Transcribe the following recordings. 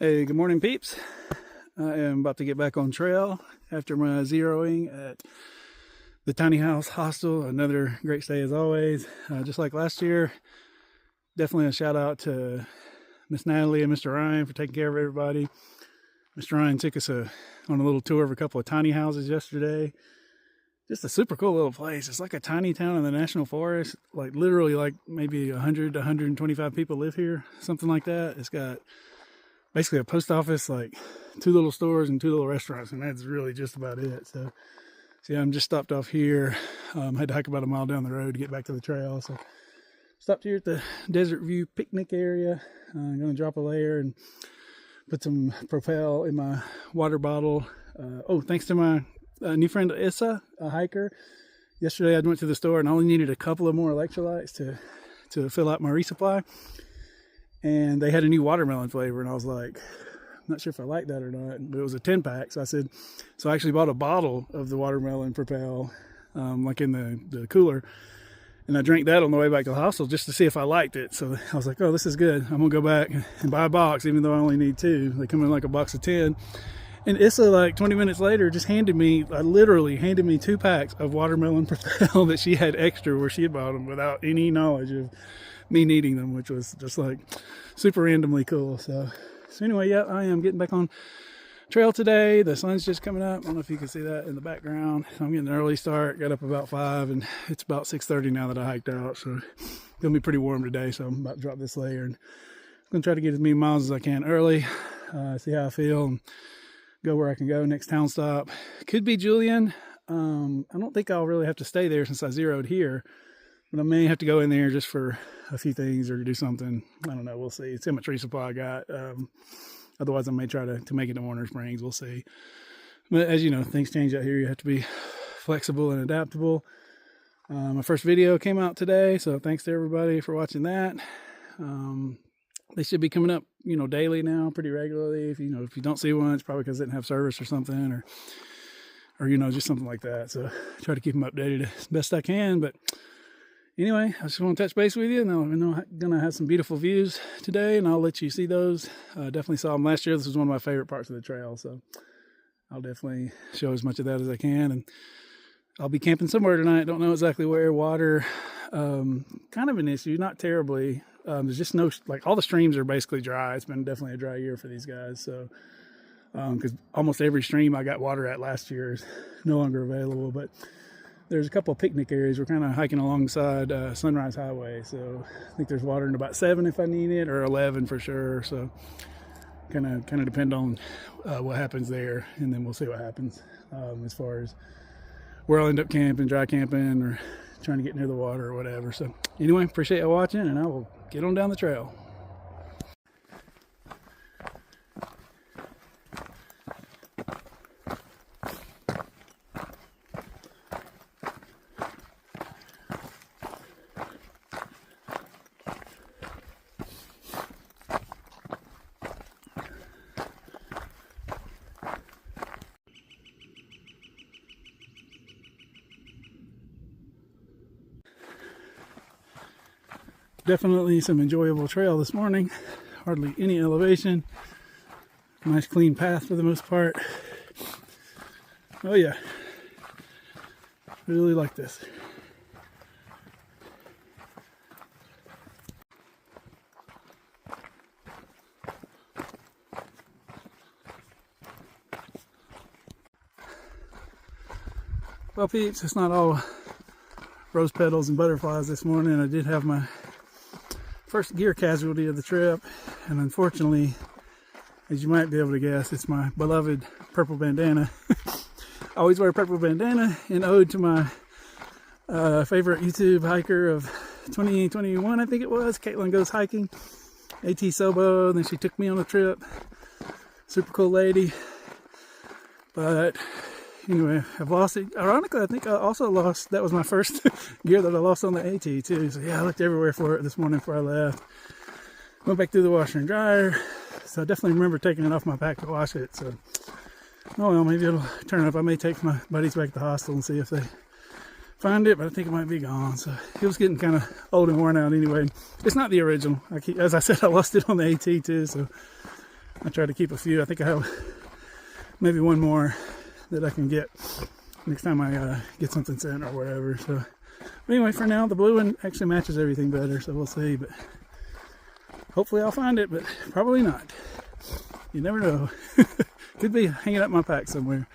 Hey, good morning, peeps. I am about to get back on trail after my zeroing at the tiny house hostel. Another great stay as always. Just like last year, definitely a shout out to Miss Natalie and Mr. Ryan for taking care of everybody. Mr. Ryan took us on a little tour of a couple of tiny houses yesterday. Just a super cool little place. It's like a tiny town in the national forest. Like literally like maybe 100 to 125 people live here, something like that. It's got basically a post office, like 2 little stores and 2 little restaurants, and that's really just about it. So yeah, I'm just stopped off here. Had to hike about a mile down the road to get back to the trail. So stopped here at the Desert View picnic area. I'm gonna drop a layer and put some Propel in my water bottle. Thanks to my new friend Issa, a hiker. Yesterday I went to the store and I only needed a couple of more electrolytes to fill out my resupply. And they had a new watermelon flavor, and I was like, I'm not sure if I like that or not, but it was a 10-pack. So I actually bought a bottle of the watermelon Propel, like in the cooler. And I drank that on the way back to the hostel just to see if I liked it. So I was like, oh, this is good. I'm gonna go back and buy a box, even though I only need 2. They come in like a box of 10. And Issa, like 20 minutes later, just literally handed me 2 packs of watermelon Propel that she had extra where she had bought them without any knowledge of me needing them, which was just like super randomly cool. So anyway, yeah, I am getting back on trail today. The sun's just coming up. I don't know if you can see that in the background. I'm getting an early start. Got up about 5 and it's about 6:30 now that I hiked out. So it's gonna be pretty warm today. So I'm about to drop this layer and I'm gonna try to get as many miles as I can early. See how I feel and go where I can go. Next town stop could be Julian. I don't think I'll really have to stay there since I zeroed here, but I may have to go in there just for a few things or to do something. I don't know. We'll see. See how much resupply I got. Otherwise, I may try to make it to Warner Springs. We'll see. But as you know, things change out here. You have to be flexible and adaptable. My first video came out today, so thanks to everybody for watching that. They should be coming up, daily now, pretty regularly. If you don't see one, it's probably because they didn't have service or something, or just something like that. So try to keep them updated as best I can. But anyway, I just want to touch base with you. Now, I'm going to have some beautiful views today, and I'll let you see those. Definitely saw them last year. This was one of my favorite parts of the trail, so I'll definitely show as much of that as I can. And I'll be camping somewhere tonight. Don't know exactly where. Water, kind of an issue, not terribly. There's just no, all the streams are basically dry. It's been definitely a dry year for these guys. So, because almost every stream I got water at last year is no longer available, but there's a couple of picnic areas. We're kind of hiking alongside Sunrise Highway, so I think there's water in about 7 if I need it, or 11 for sure. So kind of depend on what happens there, and then we'll see what happens as far as where I'll end up camping, dry camping, or trying to get near the water or whatever. So anyway, appreciate you watching, and I will get on down the trail. Definitely some enjoyable trail this morning. Hardly any elevation. Nice clean path for the most part. Oh yeah. Really like this. Well, peeps, it's not all rose petals and butterflies this morning. I did have my first gear casualty of the trip, and unfortunately, as you might be able to guess, it's my beloved purple bandana. I always wear a purple bandana in ode to my favorite YouTube hiker of 2021, I think it was. Caitlin Goes Hiking, AT Sobo, and then she took me on a trip. Super cool lady. But anyway, I've lost it. Ironically, I think I also lost, that was my first gear that I lost on the AT too. So yeah, I looked everywhere for it this morning before I left. Went back through the washer and dryer. So I definitely remember taking it off my pack to wash it. So, oh well, maybe it'll turn up. I may take my buddies back to the hostel and see if they find it, but I think it might be gone. So it was getting kind of old and worn out anyway. It's not the original. As I said, I lost it on the AT too. So I try to keep a few. I think I have maybe one more that I can get next time I get something sent or whatever. So but anyway, for now the blue one actually matches everything better, so we'll see. But hopefully I'll find it, but probably not. You never know. Could be hanging up my pack somewhere.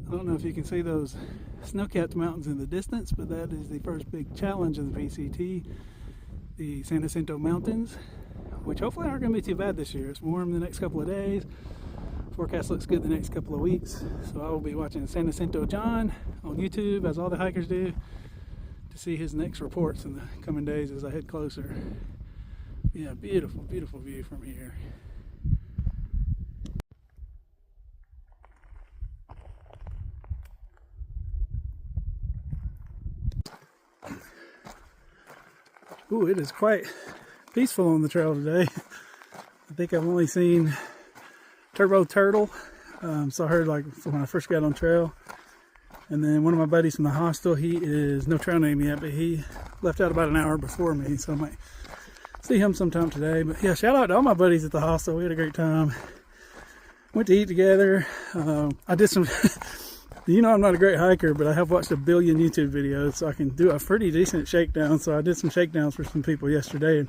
I don't know if you can see those snow-capped mountains in the distance, but that is the first big challenge of the PCT, the San Jacinto Mountains, which hopefully aren't going to be too bad this year. It's warm the next couple of days. Forecast looks good the next couple of weeks. So I will be watching San Jacinto John on YouTube, as all the hikers do, to see his next reports in the coming days as I head closer. Yeah, beautiful, beautiful view from here. Ooh, it is quite peaceful on the trail today. I think I've only seen turbo turtle. So I heard like when I first got on trail. And then one of my buddies from the hostel, he is no trail name yet, but he left out about an hour before me. So I might see him sometime today. But yeah, shout out to all my buddies at the hostel. We had a great time. Went to eat together. I did some... You know I'm not a great hiker, but I have watched a billion YouTube videos, so I can do a pretty decent shakedown. So I did some shakedowns for some people yesterday, and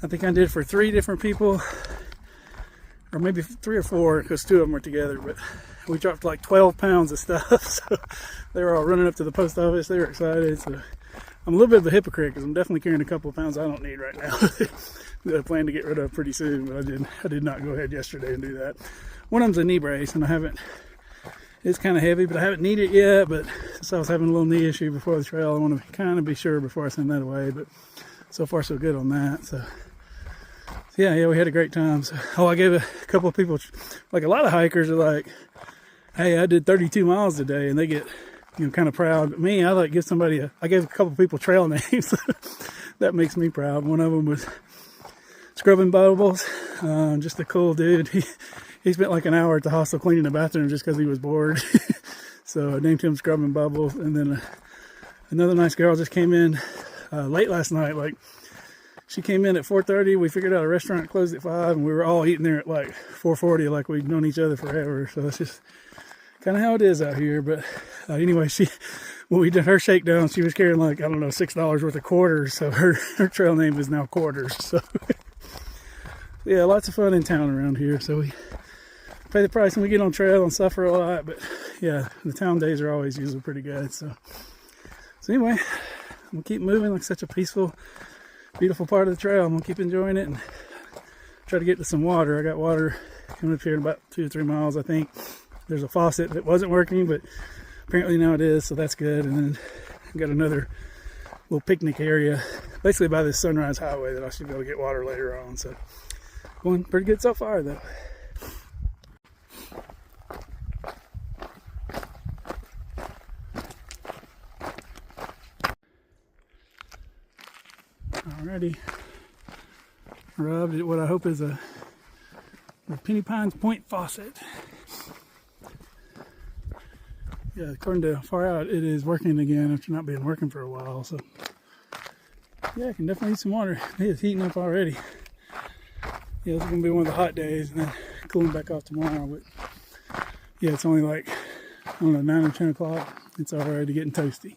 I think I did for 3 different people, or maybe 3 or 4, because 2 of them were together. But we dropped like 12 pounds of stuff, so they were all running up to the post office. They were excited. So I'm a little bit of a hypocrite because I'm definitely carrying a couple of pounds I don't need right now that I plan to get rid of pretty soon. But I did not go ahead yesterday and do that. One of them's a knee brace, and I haven't. It's kind of heavy, but I haven't needed it yet. But since I was having a little knee issue before the trail, I want to kind of be sure before I send that away. But so far, so good on that. So yeah, we had a great time. So, I gave a couple of people, like a lot of hikers are like, hey, I did 32 miles today, and they get, kind of proud. But me, I like give somebody I gave a couple of people trail names. That makes me proud. One of them was Scrubbing Bubbles, just a cool dude. He spent like an hour at the hostel cleaning the bathroom just because he was bored. So I named him Scrubbing Bubbles. And then another nice girl just came in late last night. Like, she came in at 4:30. We figured out a restaurant closed at 5, and we were all eating there at like 4:40, like we'd known each other forever. So that's just kind of how it is out here. But anyway, when we did her shakedown, she was carrying like, I don't know, $6 worth of quarters. So her trail name is now Quarters. So yeah, lots of fun in town around here. So we pay the price when we get on trail and suffer a lot, but yeah, the town days are always usually pretty good. So anyway, I'm gonna keep moving. Like such a peaceful, beautiful part of the trail. I'm gonna keep enjoying it and try to get to some water. I got water coming up here in about 2 or 3 miles. I think there's a faucet that wasn't working, but apparently now it is, so that's good. And then I got another little picnic area basically by this Sunrise Highway that I should be able to get water later on. So going pretty good so far though. Alrighty, arrived at what I hope is a Penny Pines Point faucet. Yeah, according to Far Out, it is working again after not being working for a while. So yeah, I can definitely use some water. It is heating up already. Yeah, it's gonna be one of the hot days, and then cooling back off tomorrow. But yeah, it's only like, I don't know, 9 or 10 o'clock. It's already getting toasty.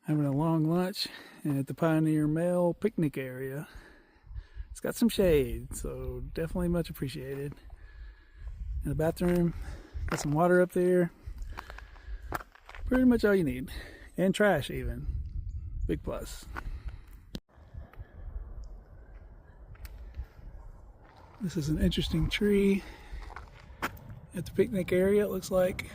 Having a long lunch at the Pioneer Mail picnic area. It's got some shade, so definitely much appreciated. In the bathroom, got some water up there. Pretty much all you need. And trash even. Big plus. This is an interesting tree. at the picnic area. It looks like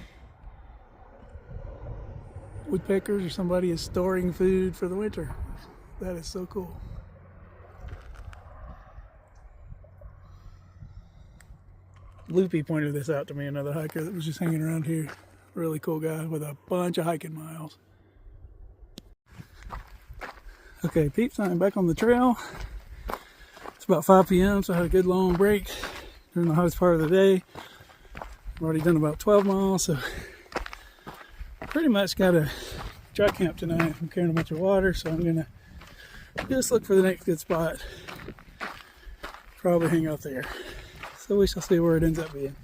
woodpeckers or somebody is storing food for the winter. That is so cool. Loopy pointed this out to me, another hiker that was just hanging around here. Really cool guy with a bunch of hiking miles. Okay, peeps, I'm back on the trail. It's about 5 p.m., so I had a good long break during the hottest part of the day. I've already done about 12 miles, so pretty much got a dry camp tonight. I'm carrying a bunch of water, so I'm gonna just look for the next good spot. Probably hang out there. So we shall see where it ends up being.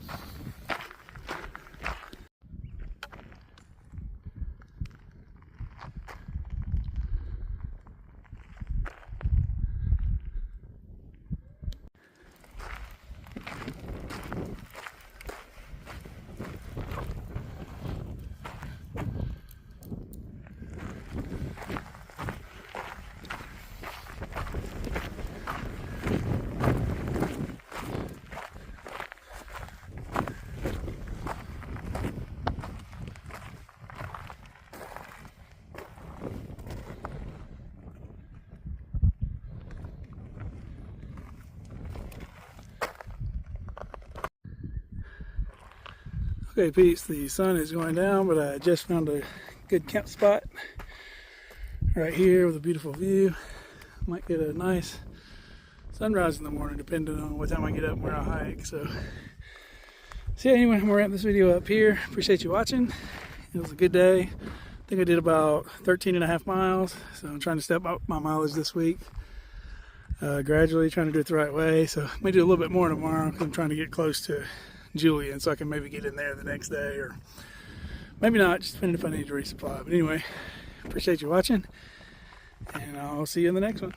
Okay, peeps, the sun is going down, but I just found a good camp spot right here with a beautiful view. Might get a nice sunrise in the morning, depending on what time I get up and where I hike. So yeah, anyway, I'm gonna wrap this video up here. Appreciate you watching. It was a good day. I think I did about 13.5 miles, so I'm trying to step up my mileage this week. Gradually trying to do it the right way. So I may do a little bit more tomorrow because I'm trying to get close to Julian, so I can maybe get in there the next day, or maybe not, just depending if I need to resupply. But anyway, appreciate you watching, and I'll see you in the next one.